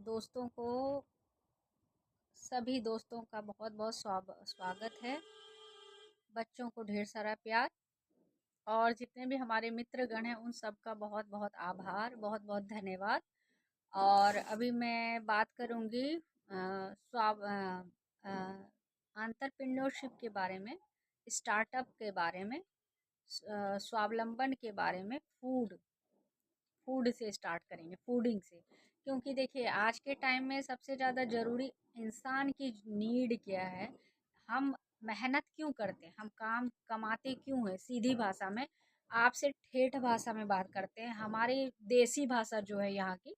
दोस्तों को सभी दोस्तों का बहुत बहुत स्वागत है। बच्चों को ढेर सारा प्यार और जितने भी हमारे मित्रगण हैं उन सब का बहुत बहुत आभार, बहुत बहुत धन्यवाद। और अभी मैं बात करूंगी एंटरप्रेन्योरशिप के बारे में, स्टार्टअप के बारे में, स्वावलंबन के बारे में। फूड से स्टार्ट करेंगे, फूडिंग से। क्योंकि देखिए आज के टाइम में सबसे ज़्यादा ज़रूरी इंसान की नीड क्या है। हम मेहनत क्यों करते हैं, हम काम कमाते क्यों हैं। सीधी भाषा में आपसे ठेठ भाषा में बात करते हैं, हमारी देसी भाषा जो है यहाँ की।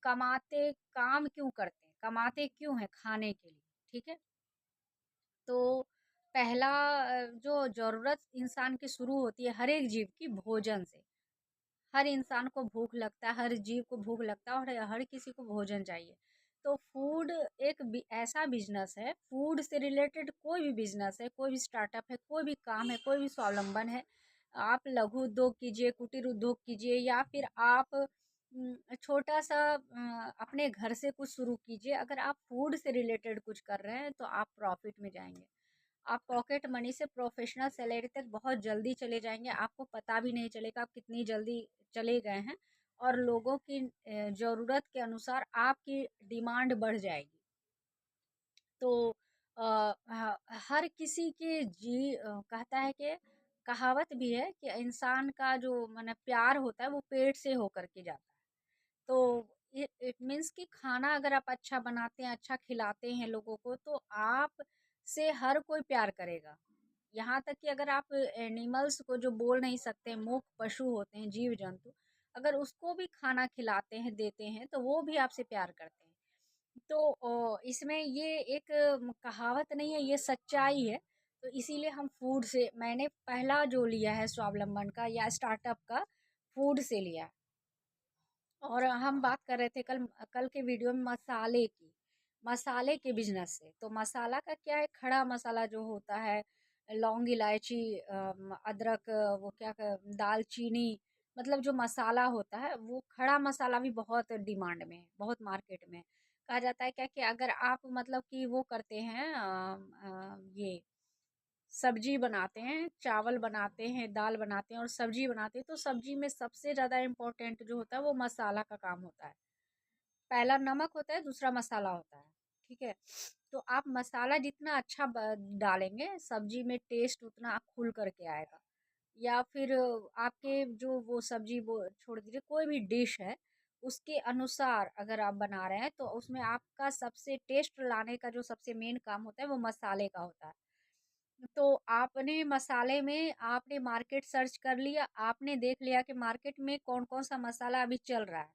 कमाते काम क्यों करते हैं, कमाते क्यों हैं, खाने के लिए। ठीक है, तो पहला जो ज़रूरत इंसान की शुरू होती है हर एक जीव की, भोजन से। हर इंसान को भूख लगता है, हर जीव को भूख लगता है और हर किसी को भोजन चाहिए। तो फूड एक ऐसा बिजनेस है, फूड से रिलेटेड कोई भी बिजनेस है, कोई भी स्टार्टअप है, कोई भी काम है, कोई भी स्वावलंबन है। आप लघु उद्योग कीजिए, कुटीर उद्योग कीजिए, या फिर आप छोटा सा अपने घर से कुछ शुरू कीजिए। अगर आप फूड से रिलेटेड कुछ कर रहे हैं तो आप प्रॉफिट में जाएंगे। आप पॉकेट मनी से प्रोफेशनल सैलरी तक बहुत जल्दी चले जाएंगे, आपको पता भी नहीं चलेगा आप कितनी जल्दी चले गए हैं। और लोगों की ज़रूरत के अनुसार आपकी डिमांड बढ़ जाएगी। तो हर किसी के कहता है कि कहावत भी है कि इंसान का जो माने प्यार होता है वो पेट से होकर के जाता है। तो इट मीन्स कि खाना अगर आप अच्छा बनाते हैं, अच्छा खिलाते हैं लोगों को, तो आप से हर कोई प्यार करेगा। यहाँ तक कि अगर आप एनिमल्स को जो बोल नहीं सकते, मूक पशु होते हैं, जीव जंतु, अगर उसको भी खाना खिलाते हैं, देते हैं, तो वो भी आपसे प्यार करते हैं। तो इसमें ये एक कहावत नहीं है, ये सच्चाई है। तो इसीलिए हम फूड से, मैंने पहला जो लिया है स्वावलंबन का या स्टार्टअप का, फूड से लिया है। और हम बात कर रहे थे कल कल के वीडियो में मसाले की, मसाले के बिजनेस से। तो मसाला का क्या है, खड़ा मसाला जो होता है, लौंग इलायची, अदरक, वो क्या दालचीनी, मतलब जो मसाला होता है वो खड़ा मसाला भी बहुत डिमांड में है, बहुत मार्केट में है। कहा जाता है क्या कि अगर आप मतलब कि वो करते हैं, ये सब्जी बनाते हैं, चावल बनाते हैं, दाल बनाते हैं और सब्जी बनाते हैं, तो सब्जी में सबसे ज़्यादा इम्पोर्टेंट जो होता है वो मसाला का काम होता है। पहला नमक होता है, दूसरा मसाला होता है। ठीक है, तो आप मसाला जितना अच्छा डालेंगे सब्जी में, टेस्ट उतना खुल करके आएगा। या फिर आपके जो वो सब्जी, वो छोड़ दीजिए, कोई भी डिश है उसके अनुसार अगर आप बना रहे हैं तो उसमें आपका सबसे टेस्ट लाने का जो सबसे मेन काम होता है वो मसाले का होता है। तो आपने मसाले में आपने मार्केट सर्च कर लिया, आपने देख लिया कि मार्केट में कौन कौन सा मसाला अभी चल रहा है।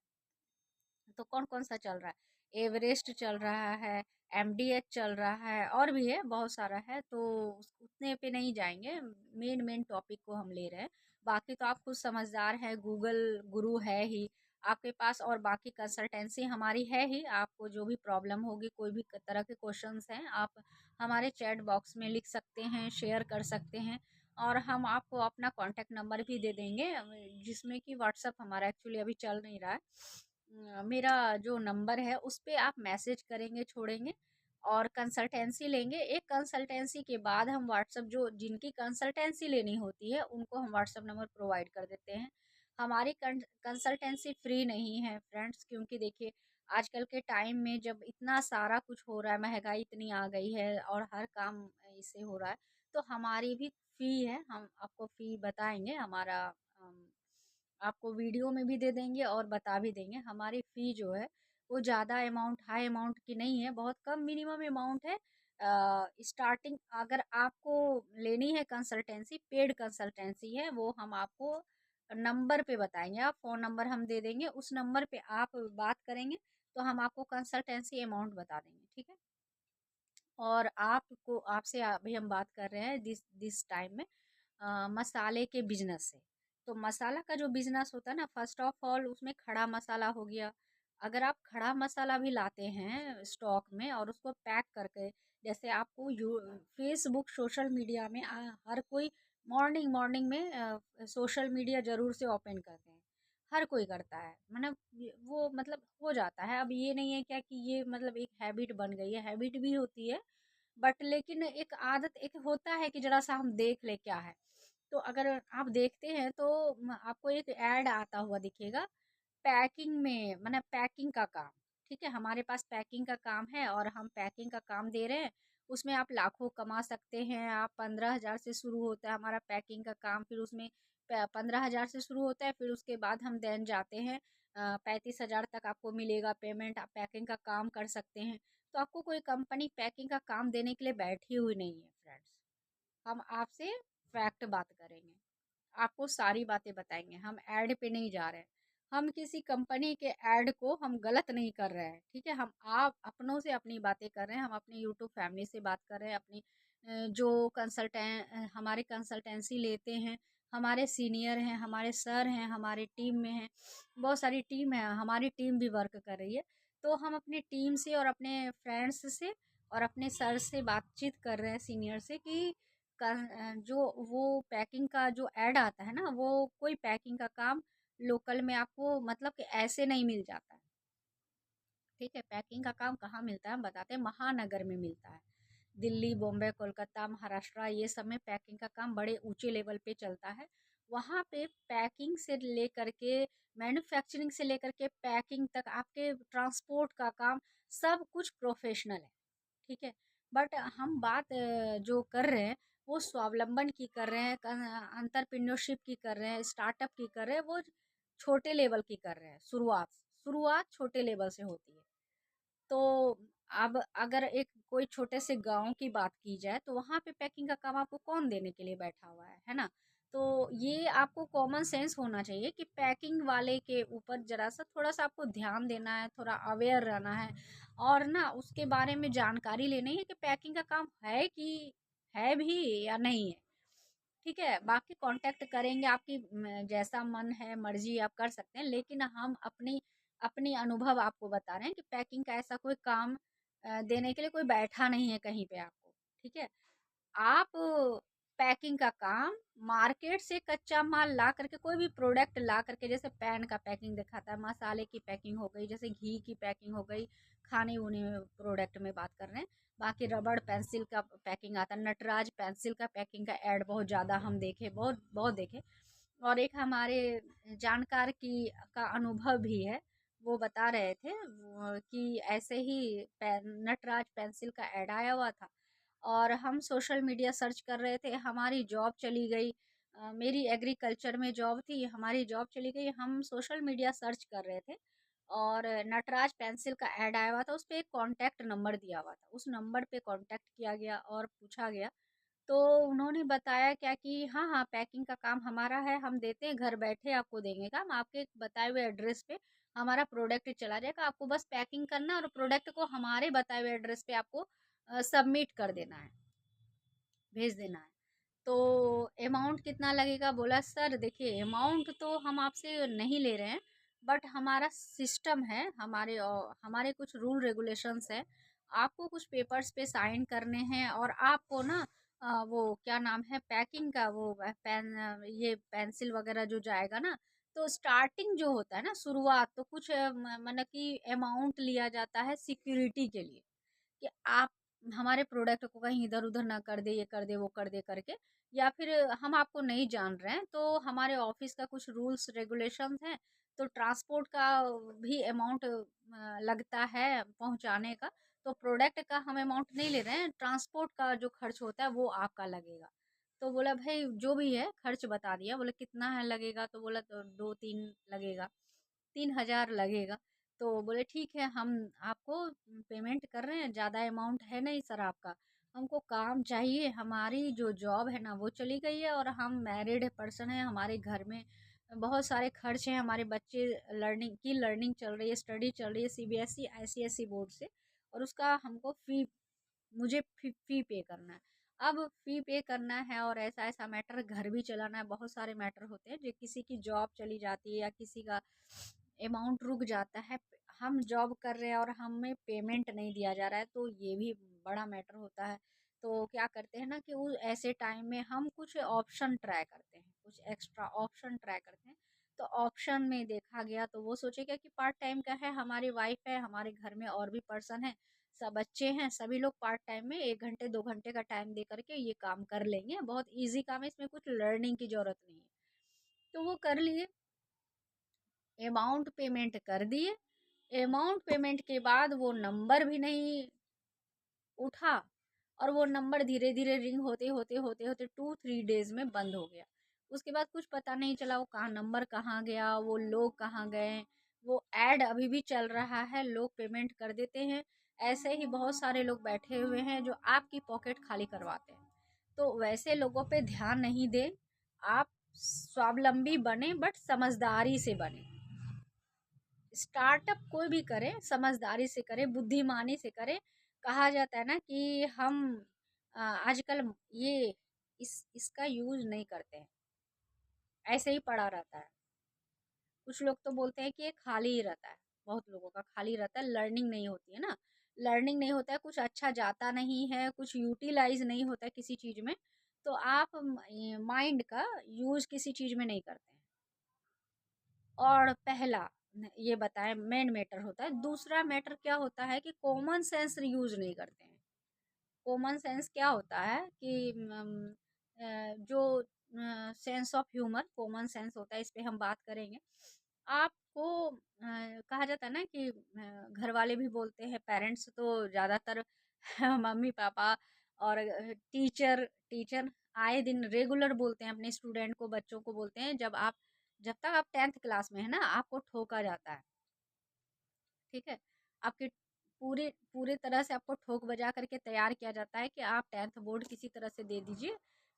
तो कौन कौन सा चल रहा है, एवरेस्ट चल रहा है, एमडीएच चल रहा है, और भी है, बहुत सारा है। तो उतने पे नहीं जाएंगे, मेन मेन टॉपिक को हम ले रहे हैं। बाकी तो आप खुद समझदार हैं, गूगल गुरु है ही आपके पास, और बाकी कंसल्टेंसी हमारी है ही। आपको जो भी प्रॉब्लम होगी, कोई भी तरह के क्वेश्चंस हैं, आप हमारे चैट बॉक्स में लिख सकते हैं, शेयर कर सकते हैं। और हम आपको अपना कॉन्टैक्ट नंबर भी दे देंगे, जिसमें कि व्हाट्सअप हमारा एक्चुअली अभी चल नहीं रहा है। मेरा जो नंबर है उस पे आप मैसेज करेंगे, छोड़ेंगे और कंसल्टेंसी लेंगे। एक कंसल्टेंसी के बाद हम व्हाट्सअप, जो जिनकी कंसल्टेंसी लेनी होती है उनको हम व्हाट्सअप नंबर प्रोवाइड कर देते हैं। हमारी कंसल्टेंसी फ्री नहीं है फ्रेंड्स, क्योंकि देखिए आजकल के टाइम में जब इतना सारा कुछ हो रहा है, महंगाई इतनी आ गई है और हर काम इससे हो रहा है, तो हमारी भी फ़ी है। हम आपको फ़ी बताएंगे, हमारा आपको वीडियो में भी दे देंगे और बता भी देंगे। हमारी फ़ी जो है वो ज़्यादा अमाउंट, हाई अमाउंट की नहीं है, बहुत कम मिनिमम अमाउंट है। स्टार्टिंग अगर आपको लेनी है कंसल्टेंसी, पेड कंसल्टेंसी है, वो हम आपको नंबर पे बताएंगे। आप फ़ोन नंबर हम दे देंगे, उस नंबर पे आप बात करेंगे तो हम आपको कंसल्टेंसी अमाउंट बता देंगे। ठीक है, और आपको, आपसे अभी हम बात कर रहे हैं दिस दिस टाइम में मसाले के बिजनेस से। तो मसाला का जो बिजनेस होता है ना, फर्स्ट ऑफ ऑल उसमें खड़ा मसाला हो गया। अगर आप खड़ा मसाला भी लाते हैं स्टॉक में और उसको पैक करके, जैसे आपको फेसबुक, सोशल मीडिया में हर कोई मॉर्निंग मॉर्निंग में सोशल मीडिया ज़रूर से ओपन करते हैं। हर कोई करता है, मतलब वो मतलब हो जाता है। अब ये नहीं है क्या कि ये मतलब एक हैबिट बन गई है, हैबिट भी होती है, बट लेकिन एक आदत एक होता है कि जरा सा हम देख ले क्या है। तो अगर आप देखते हैं तो आपको एक ऐड आता हुआ दिखेगा पैकिंग में, मतलब पैकिंग का काम। ठीक है, हमारे पास पैकिंग का काम है और हम पैकिंग का काम दे रहे हैं। उसमें आप लाखों कमा सकते हैं। आप 15,000 से शुरू होता है हमारा पैकिंग का काम, फिर उसमें 15,000 से शुरू होता है, फिर उसके बाद हम देन जाते हैं 35,000 तक आपको मिलेगा पेमेंट। आप पैकिंग का काम कर सकते हैं। तो आपको कोई कंपनी पैकिंग का काम देने के लिए बैठी हुई नहीं है फ्रेंड्स। हम आपसे फैक्ट बात करेंगे, आपको सारी बातें बताएंगे। हम ऐड पे नहीं जा रहे हैं, हम किसी कंपनी के ऐड को हम गलत नहीं कर रहे हैं। ठीक है, हम आप अपनों से अपनी बातें कर रहे हैं, हम अपनी यूट्यूब फैमिली से बात कर रहे हैं, अपनी जो हमारे कंसल्टेंसी लेते हैं, हमारे सीनियर हैं, हमारे सर हैं, हमारे टीम में हैं, बहुत सारी टीम है, हमारी टीम भी वर्क कर रही है। तो हम अपनी टीम से और अपने फ्रेंड्स से और अपने सर से बातचीत कर रहे हैं, सीनियर से, कि जो वो पैकिंग का जो ऐड आता है ना, वो कोई पैकिंग का काम लोकल में आपको मतलब कि ऐसे नहीं मिल जाता है। ठीक है, पैकिंग का काम कहाँ मिलता है हम बताते हैं, महानगर में मिलता है। दिल्ली, बॉम्बे, कोलकाता, महाराष्ट्र, ये सब में पैकिंग का काम बड़े ऊंचे लेवल पे चलता है। वहाँ पे पैकिंग से लेकर के मैन्युफैक्चरिंग से लेकर के पैकिंग तक आपके ट्रांसपोर्ट का काम सब कुछ प्रोफेशनल है। ठीक है, बट हम बात जो कर रहे हैं वो स्वावलंबन की कर रहे हैं, अंतरप्रेन्योरशिप की कर रहे हैं, स्टार्टअप की कर रहे हैं, वो छोटे लेवल की कर रहे हैं। शुरुआत शुरुआत छोटे लेवल से होती है। तो अब अगर एक कोई छोटे से गांव की बात की जाए तो वहाँ पे पैकिंग का काम आपको कौन देने के लिए बैठा हुआ है ना। तो ये आपको कॉमन सेंस होना चाहिए कि पैकिंग वाले के ऊपर जरा सा थोड़ा सा आपको ध्यान देना है, थोड़ा अवेयर रहना है, और ना उसके बारे में जानकारी लेनी है कि पैकिंग का काम है कि है भी या नहीं है। ठीक है, बाकी कांटेक्ट करेंगे, आपकी जैसा मन है मर्जी आप कर सकते हैं, लेकिन हम अपनी अपनी अनुभव आपको बता रहे हैं कि पैकिंग का ऐसा कोई काम देने के लिए कोई बैठा नहीं है कहीं पे आपको। ठीक है, आप पैकिंग का काम मार्केट से कच्चा माल ला करके, कोई भी प्रोडक्ट ला करके, जैसे पैन का पैकिंग दिखाता है, मसाले की पैकिंग हो गई, जैसे घी की पैकिंग हो गई, खाने उने प्रोडक्ट में बात कर रहे हैं। बाकी रबड़ पेंसिल का पैकिंग आता है, नटराज पेंसिल का पैकिंग का ऐड बहुत ज़्यादा हम देखे, बहुत बहुत देखे। और एक हमारे जानकार की का अनुभव भी है, वो बता रहे थे कि ऐसे ही नटराज पेंसिल का ऐड आया हुआ था और हम सोशल मीडिया सर्च कर रहे थे, हमारी जॉब चली गई। मेरी एग्रीकल्चर में जॉब थी, हमारी जॉब चली गई, हम सोशल मीडिया सर्च कर रहे थे और नटराज पेंसिल का ऐड आया हुआ था, उस पर एक कॉन्टैक्ट नंबर दिया हुआ था, उस नंबर पे कॉन्टैक्ट किया गया और पूछा गया। तो उन्होंने बताया क्या कि हाँ हाँ, पैकिंग का काम हमारा है, हम देते हैं, घर बैठे आपको देंगे काम, आपके बताए हुए एड्रेस पे हमारा प्रोडक्ट चला जाएगा, आपको बस पैकिंग करना है और प्रोडक्ट को हमारे बताए हुए एड्रेस पे आपको सबमिट कर देना है, भेज देना है। तो अमाउंट कितना लगेगा, बोला सर देखिए अमाउंट तो हम आपसे नहीं ले रहे हैं, बट हमारा सिस्टम है, हमारे कुछ रूल रेगुलेशंस है, आपको कुछ पेपर्स पे साइन करने हैं और आपको ना वो क्या नाम है पैकिंग का, वो ये पेंसिल वगैरह जो जाएगा ना, तो स्टार्टिंग जो होता है ना शुरुआत, तो कुछ मतलब कि अमाउंट लिया जाता है सिक्योरिटी के लिए, कि आप हमारे प्रोडक्ट को कहीं इधर उधर ना कर दे, ये कर दे वो कर दे करके, या फिर हम आपको नहीं जान रहे हैं तो हमारे ऑफिस का कुछ रूल्स रेगुलेशंस हैं। तो ट्रांसपोर्ट का भी अमाउंट लगता है पहुंचाने का, तो प्रोडक्ट का हम अमाउंट नहीं ले रहे हैं, ट्रांसपोर्ट का जो खर्च होता है वो आपका लगेगा। तो बोला भाई जो भी है खर्च बता दिया, बोले कितना है लगेगा, तो बोला तो 2-3 लगेगा, 3,000 लगेगा। तो बोले ठीक है, हम आपको पेमेंट कर रहे हैं, ज़्यादा अमाउंट है नहीं सर आपका, हमको काम चाहिए, हमारी जो जॉब है ना वो चली गई है और हम मैरिड पर्सन हैं, हमारे घर में बहुत सारे खर्च हैं, हमारे बच्चे लर्निंग चल रही है, स्टडी चल रही है सीबीएसई आईसीएसई बोर्ड से, और उसका हमको मुझे फ़ी पे करना है। अब फ़ी पे करना है और ऐसा-ऐसा मैटर, घर भी चलाना है, बहुत सारे मैटर होते हैं, जो किसी की जॉब चली जाती है या किसी का अमाउंट रुक जाता है, हम जॉब कर रहे हैं और हमें पेमेंट नहीं दिया जा रहा है, तो ये भी बड़ा मैटर होता है। तो क्या करते हैं ना कि वो ऐसे टाइम में हम कुछ ऑप्शन ट्राई करते हैं, कुछ एक्स्ट्रा ऑप्शन ट्राई करते हैं। तो ऑप्शन में देखा गया तो वो सोचेगा कि पार्ट टाइम का है, हमारी वाइफ है, हमारे घर में और भी पर्सन है, सब बच्चे हैं, सभी लोग पार्ट टाइम में 1 घंटे 2 घंटे का टाइम दे करके ये काम कर लेंगे, बहुत ईजी काम है, इसमें कुछ लर्निंग की जरूरत नहीं है। तो वो कर लिए, अमाउंट पेमेंट कर दिए। अमाउंट पेमेंट के बाद वो नंबर भी नहीं उठा, और वो नंबर धीरे धीरे रिंग होते होते होते होते 2-3 डेज में बंद हो गया। उसके बाद कुछ पता नहीं चला वो कहाँ नंबर कहाँ गया, वो लोग कहाँ गए। वो ऐड अभी भी चल रहा है, लोग पेमेंट कर देते हैं। ऐसे ही बहुत सारे लोग बैठे हुए हैं जो आपकी पॉकेट खाली करवाते हैं। तो वैसे लोगों पे ध्यान नहीं दें। आप स्वावलंबी बने, बट समझदारी से बने। स्टार्टअप कोई भी करे समझदारी से करे, बुद्धिमानी से करे। कहा जाता है ना कि हम आजकल ये इसका यूज नहीं करते हैं, ऐसे ही पड़ा रहता है। कुछ लोग तो बोलते हैं कि ये खाली ही रहता है, बहुत लोगों का खाली रहता है, लर्निंग नहीं होती है ना। लर्निंग नहीं होता है, कुछ अच्छा जाता नहीं है, कुछ यूटिलाइज नहीं होता है किसी चीज में। तो आप माइंड का यूज किसी चीज में नहीं करते हैं। और पहला ये बताएं मेन मैटर होता है। दूसरा मैटर क्या होता है कि कॉमन सेंस यूज नहीं करते हैं। कॉमन सेंस क्या होता है कि जो sense of humour common sense होता है, इस पे हम बात करेंगे। आपको कहा जाता है ना कि घर वाले भी बोलते हैं, पेरेंट्स तो ज़्यादातर मम्मी पापा और टीचर टीचर आए दिन रेगुलर बोलते हैं अपने स्टूडेंट को, बच्चों को बोलते हैं, जब तक आप 10th क्लास में है ना, आपको ठोका जाता है। ठीक है, आपके पूरे पूरे तरह से आपको ठोक बजा करके तैयार किया जाता है कि आप 10th बोर्ड किसी तरह से दे दीजिए।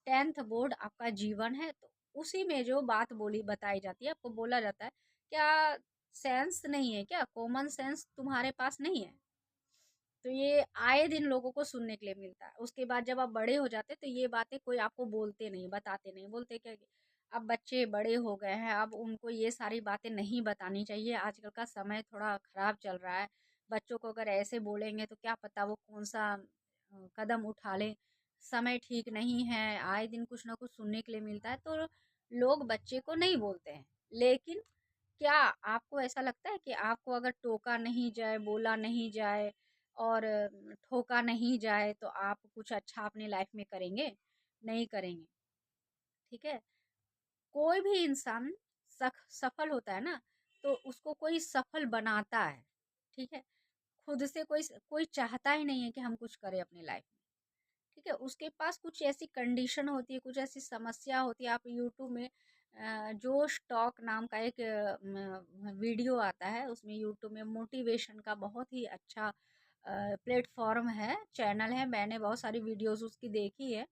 10th बोर्ड आपका जीवन है। तो उसी में जो बात बोली बताई जाती है, आपको बोला जाता है, क्या सेंस नहीं है क्या, कॉमन सेंस तुम्हारे पास नहीं है। तो ये आए दिन लोगों को सुनने के लिए मिलता है। उसके बाद जब आप बड़े हो जाते तो ये बातें कोई आपको बोलते नहीं, बताते नहीं, बोलते क्या कि अब बच्चे बड़े हो गए हैं, अब उनको ये सारी बातें नहीं बतानी चाहिए, आजकल का समय थोड़ा खराब चल रहा है। बच्चों को अगर ऐसे बोलेंगे तो क्या पता वो कौन सा कदम उठा ले। समय ठीक नहीं है, आए दिन कुछ ना कुछ सुनने के लिए मिलता है, तो लोग बच्चे को नहीं बोलते हैं। लेकिन क्या आपको ऐसा लगता है कि आपको अगर टोका नहीं जाए, बोला नहीं जाए और ठोका नहीं जाए तो आप कुछ अच्छा अपनी लाइफ में करेंगे? नहीं करेंगे। ठीक है, कोई भी इंसान सफल होता है ना, तो उसको कोई सफल बनाता है। ठीक है, खुद से कोई कोई चाहता ही नहीं है कि हम कुछ करें अपनी लाइफ में। ठीक है, उसके पास कुछ ऐसी कंडीशन होती है, कुछ ऐसी समस्या होती है। आप यूट्यूब में जोश टॉक नाम का एक वीडियो आता है, उसमें यूट्यूब में मोटिवेशन का बहुत ही अच्छा प्लेटफॉर्म है, चैनल है। मैंने बहुत सारी वीडियोस उसकी देखी है।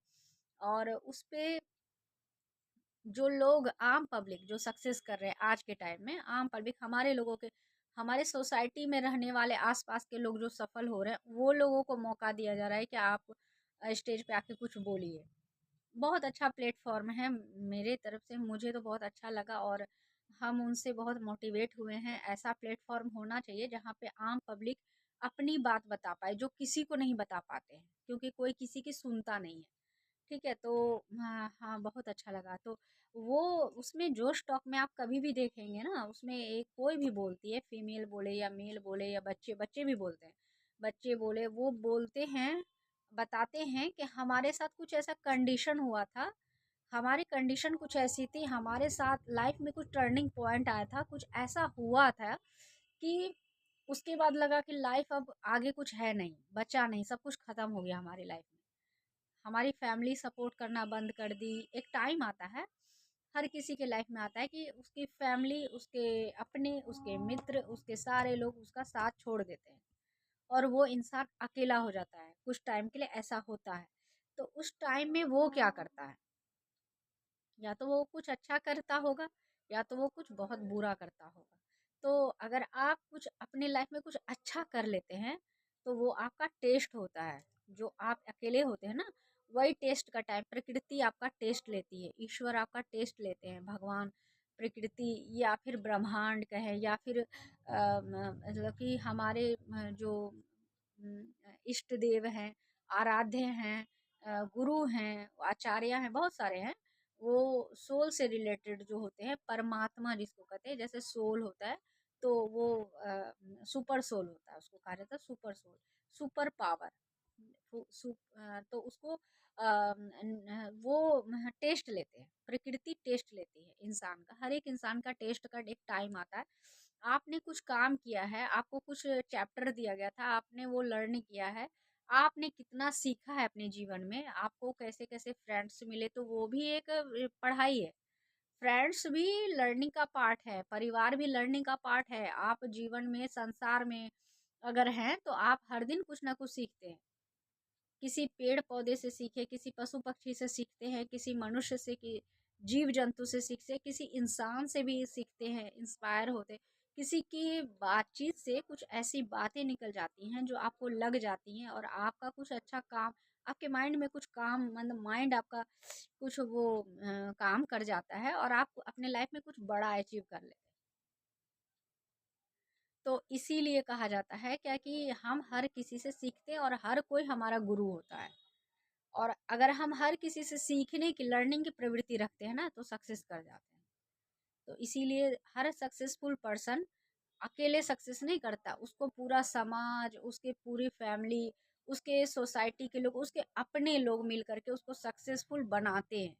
और उस पे जो लोग आम पब्लिक जो सक्सेस कर रहे हैं आज के टाइम में, आम पब्लिक हमारे लोगों के, हमारे सोसाइटी में रहने वाले आसपास के लोग जो सफल हो रहे हैं, वो लोगों को मौका दिया जा रहा है कि आप स्टेज पे आके कुछ बोलिए। बहुत अच्छा प्लेटफॉर्म है मेरे तरफ से, मुझे तो बहुत अच्छा लगा। और हम उनसे बहुत मोटिवेट हुए हैं। ऐसा प्लेटफॉर्म होना चाहिए जहाँ पे आम पब्लिक अपनी बात बता पाए, जो किसी को नहीं बता पाते हैं, क्योंकि कोई किसी की सुनता नहीं है। ठीक है, तो हाँ हाँ, बहुत अच्छा लगा। तो वो उसमें जोश टॉक में आप कभी भी देखेंगे ना, उसमें एक कोई भी बोलती है, फीमेल बोले या मेल बोले या बच्चे बच्चे भी बोलते हैं, बच्चे बोले, वो बोलते हैं, बताते हैं कि हमारे साथ कुछ ऐसा कंडीशन हुआ था, हमारी कंडीशन कुछ ऐसी थी, हमारे साथ लाइफ में कुछ टर्निंग पॉइंट आया था, कुछ ऐसा हुआ था कि उसके बाद लगा कि लाइफ अब आगे कुछ है नहीं, बचा नहीं, सब कुछ खत्म हो गया हमारी लाइफ में। हमारी फैमिली सपोर्ट करना बंद कर दी। एक टाइम आता है, हर किसी के लाइफ में आता है कि उसकी फैमिली, उसके अपने, उसके मित्र, उसके सारे लोग उसका साथ छोड़ देते हैं, और वो इंसान अकेला हो जाता है कुछ टाइम के लिए, ऐसा होता है। तो उस टाइम में वो क्या करता है, या तो वो कुछ अच्छा करता होगा, या तो वो कुछ बहुत बुरा करता होगा। तो अगर आप कुछ अपनी लाइफ में कुछ अच्छा कर लेते हैं, तो वो आपका टेस्ट होता है। जो आप अकेले होते हैं ना, वही टेस्ट का टाइम, प्रकृति आपका टेस्ट लेती है, ईश्वर आपका टेस्ट लेते हैं, भगवान, प्रकृति, या फिर ब्रह्मांड कहें, या फिर मतलब कि हमारे जो इष्ट देव हैं, आराध्य हैं, गुरु हैं, आचार्य हैं, बहुत सारे हैं, वो सोल से रिलेटेड जो होते हैं, परमात्मा जिसको कहते हैं, जैसे सोल होता है तो वो सुपर सोल होता है, उसको कहा जाता है सुपर सोल, सुपर पावर। तो उसको वो टेस्ट लेते हैं, प्रकृति टेस्ट लेती है इंसान का, हर एक इंसान का टेस्ट का एक टाइम आता है। आपने कुछ काम किया है, आपको कुछ चैप्टर दिया गया था, आपने वो लर्न किया है, आपने कितना सीखा है अपने जीवन में, आपको कैसे कैसे फ्रेंड्स मिले, तो वो भी एक पढ़ाई है। फ्रेंड्स भी लर्निंग का पार्ट है, परिवार भी लर्निंग का पार्ट है। आप जीवन में, संसार में अगर हैं तो आप हर दिन कुछ ना कुछ सीखते हैं। किसी पेड़ पौधे से सीखे, किसी पशु पक्षी से सीखते हैं, किसी मनुष्य से, कि जीव जंतु से सीखते हैं, किसी इंसान से भी सीखते हैं, इंस्पायर होते हैं। किसी की बातचीत से कुछ ऐसी बातें निकल जाती हैं जो आपको लग जाती हैं, और आपका कुछ अच्छा काम, आपके माइंड में कुछ काम, मतलब माइंड आपका कुछ वो काम कर जाता है, और आप अपने लाइफ में कुछ बड़ा अचीव कर लेते हैं। तो इसीलिए कहा जाता है क्या कि हम हर किसी से सीखते हैं, और हर कोई हमारा गुरु होता है। और अगर हम हर किसी से सीखने की, लर्निंग की प्रवृत्ति रखते हैं ना, तो सक्सेस कर जाते हैं। तो इसीलिए हर सक्सेसफुल पर्सन अकेले सक्सेस नहीं करता, उसको पूरा समाज, उसके पूरी फैमिली, उसके सोसाइटी के लोग, उसके अपने लोग मिल करके उसको सक्सेसफुल बनाते हैं।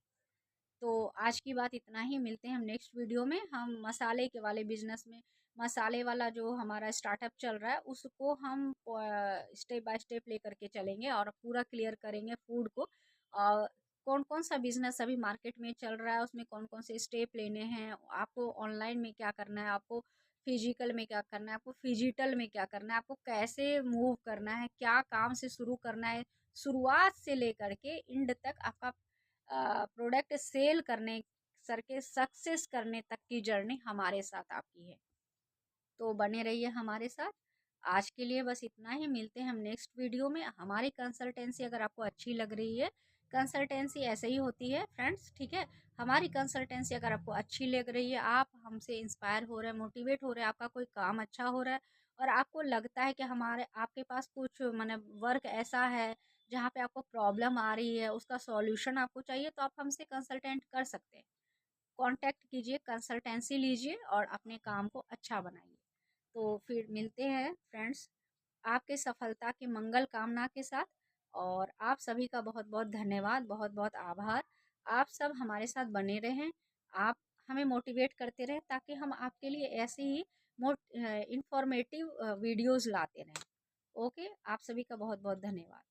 तो आज की बात इतना ही, मिलते हैं हम नेक्स्ट वीडियो में। हम मसाले के वाले बिजनेस में, मसाले वाला जो हमारा स्टार्टअप चल रहा है उसको हम स्टेप बाय स्टेप लेकर के चलेंगे, और पूरा क्लियर करेंगे फूड को। और कौन कौन सा बिजनेस अभी मार्केट में चल रहा है, उसमें कौन कौन से स्टेप लेने हैं, आपको ऑनलाइन में क्या करना है, आपको फिजिकल में क्या करना है, आपको फिजिटल में क्या करना है, आपको कैसे मूव करना है, क्या काम से शुरू करना है, शुरुआत से लेकर के एंड तक आपका प्रोडक्ट सेल करने सर के सक्सेस करने तक की जर्नी हमारे साथ आपकी है। तो बने रहिए हमारे साथ। आज के लिए बस इतना ही, मिलते हैं हम नेक्स्ट वीडियो में। हमारी कंसल्टेंसी अगर आपको अच्छी लग रही है, कंसल्टेंसी ऐसे ही होती है फ्रेंड्स, ठीक है। हमारी कंसल्टेंसी अगर आपको अच्छी लग रही है, आप हमसे इंस्पायर हो रहे हैं, मोटिवेट हो रहे हैं, आपका कोई काम अच्छा हो रहा है, और आपको लगता है कि हमारे आपके पास कुछ मतलब वर्क ऐसा है जहाँ पे आपको प्रॉब्लम आ रही है, उसका सॉल्यूशन आपको चाहिए, तो आप हमसे कंसल्टेंट कर सकते हैं। कांटेक्ट कीजिए, कंसल्टेंसी लीजिए, और अपने काम को अच्छा बनाइए। तो फिर मिलते हैं फ्रेंड्स, आपके सफलता की मंगल कामना के साथ। और आप सभी का बहुत बहुत धन्यवाद, बहुत बहुत आभार। आप सब हमारे साथ बने रहें, आप हमें मोटिवेट करते रहें, ताकि हम आपके लिए ऐसे ही इंफॉर्मेटिव वीडियोस लाते रहें। ओके, आप सभी का बहुत बहुत धन्यवाद।